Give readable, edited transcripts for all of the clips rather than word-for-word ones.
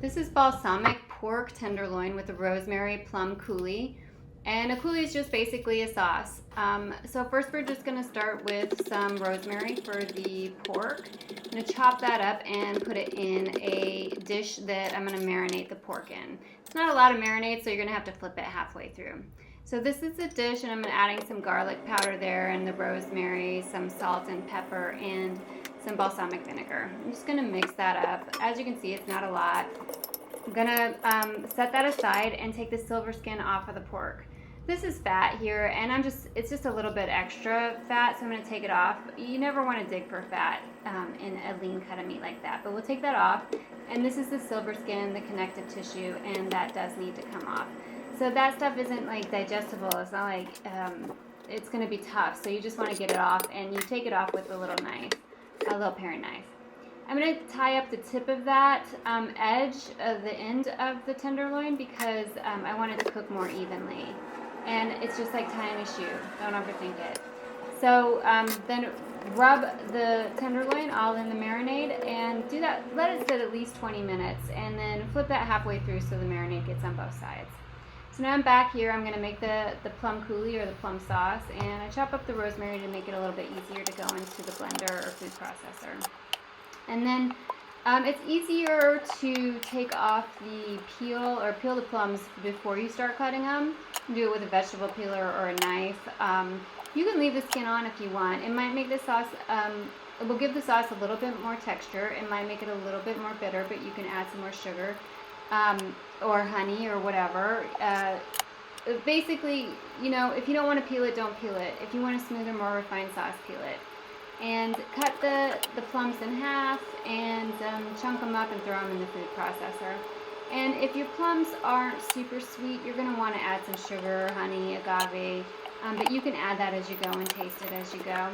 This is balsamic pork tenderloin with a rosemary plum coulis. And a coulis is just basically a sauce. So first we're just going to start with some rosemary for the pork. I'm going to chop that up and put it in a dish that I'm going to marinate the pork in. It's not a lot of marinade, so you're going to have to flip it halfway through. So this is a dish, and I'm adding some garlic powder there and the rosemary, some salt and pepper, and some balsamic vinegar. I'm just going to mix that up. As you can see, it's not a lot. I'm going to set that aside and take the silver skin off of the pork. This is fat here, and it's just a little bit extra fat, so I'm going to take it off. You never want to dig for fat in a lean cut of meat like that, but we'll take that off. And this is the silver skin, the connective tissue, and that does need to come off. So that stuff isn't like digestible. It's not like it's going to be tough, so you just want to get it off, and you take it off with a little knife, a little paring knife. I'm going to tie up the tip of that edge of the end of the tenderloin because I want it to cook more evenly. And it's just like tying a shoe. Don't overthink it. So then rub the tenderloin all in the marinade and do that. Let it sit at least 20 minutes and then flip that halfway through so the marinade gets on both sides. So now I'm back here. I'm going to make the plum coulis or the plum sauce, and I chop up the rosemary to make it a little bit easier to go into the blender or food processor. And then it's easier to take off the peel or peel the plums before you start cutting them. Do it with a vegetable peeler or a knife. You can leave the skin on if you want. It might make the sauce, it will give the sauce a little bit more texture. It might make it a little bit more bitter, but you can add some more sugar or honey or whatever. Basically, you know, if you don't want to peel it, don't peel it. If you want a smoother, more refined sauce, peel it. And cut the plums in half and chunk them up and throw them in the food processor. And if your plums aren't super sweet, you're going to want to add some sugar, honey, agave, but you can add that as you go and taste it as you go.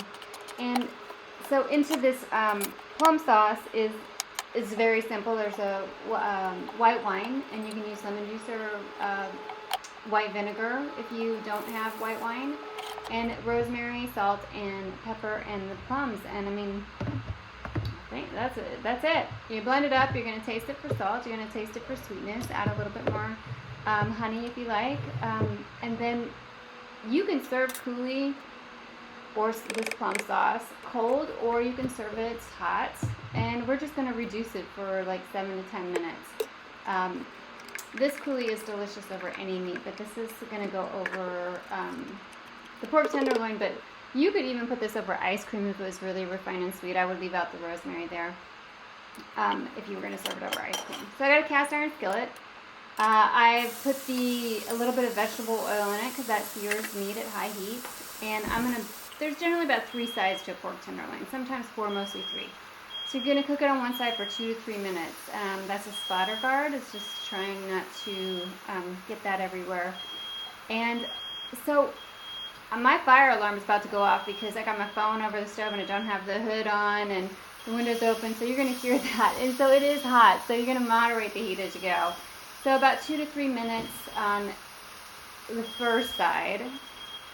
And so into this plum sauce is very simple. There's a white wine, and you can use lemon juice or white vinegar if you don't have white wine, and rosemary, salt, and pepper, and the plums. And I mean, I think that's it. You blend it up. You're going to taste it for salt. You're going to taste it for sweetness. Add a little bit more honey if you like. And then you can serve coulis or this plum sauce cold, or you can serve it hot. And we're just going to reduce it for like 7 to 10 minutes. This coulis is delicious over any meat, but this is going to go over the pork tenderloin, but you could even put this over ice cream if it was really refined and sweet. I would leave out the rosemary there if you were going to serve it over ice cream. So I got a cast iron skillet. I put a little bit of vegetable oil in it because that sears meat at high heat. And there's generally about 3 sides to a pork tenderloin, sometimes 4, mostly 3. So you're going to cook it on one side for 2 to 3 minutes. That's a splatter guard. It's just trying not to get that everywhere. And so my fire alarm is about to go off because I got my phone over the stove and I don't have the hood on and the window's open, so you're going to hear that. And so it is hot, so you're going to moderate the heat as you go. So about 2 to 3 minutes on the first side,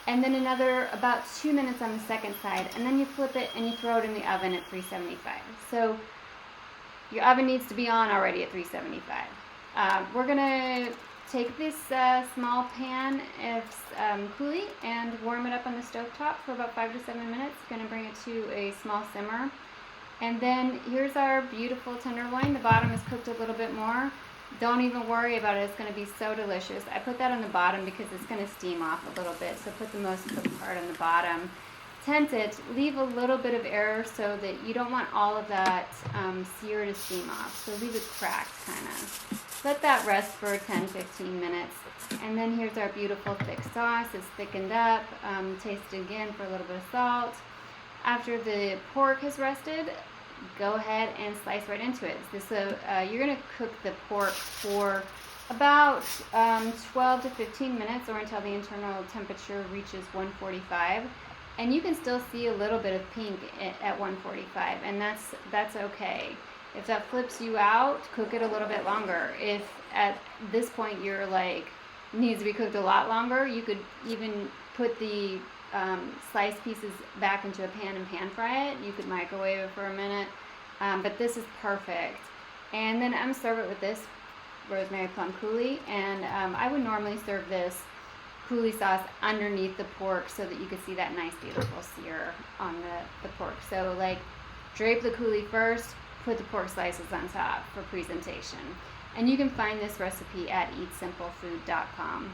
and then another about 2 minutes on the second side, and then you flip it and you throw it in the oven at 375. So your oven needs to be on already at 375. We're going to take this small pan of coulis and warm it up on the stovetop for about 5 to 7 minutes. Going to bring it to a small simmer. And then here's our beautiful tenderloin. The bottom is cooked a little bit more. Don't even worry about it. It's going to be so delicious. I put that on the bottom because it's going to steam off a little bit. So put the most cooked part on the bottom. Tent it. Leave a little bit of air so that you don't want all of that sear to steam off. So leave it cracked kind of. Let that rest for 10-15 minutes. And then here's our beautiful thick sauce. It's thickened up. Taste it again for a little bit of salt. After the pork has rested, go ahead and slice right into it. You're going to cook the pork for about 12 to 15 minutes, or until the internal temperature reaches 145. And you can still see a little bit of pink at 145, and that's okay. If that flips you out, cook it a little bit longer. If at this point you're like, needs to be cooked a lot longer, you could even put the sliced pieces back into a pan and pan fry it. You could microwave it for a minute, but this is perfect. And then I'm serve it with this rosemary plum coulis, and I would normally serve this coulis sauce underneath the pork so that you can see that nice beautiful sear on the pork. So like drape the coulis first, put the pork slices on top for presentation. And you can find this recipe at eatsimplefood.com.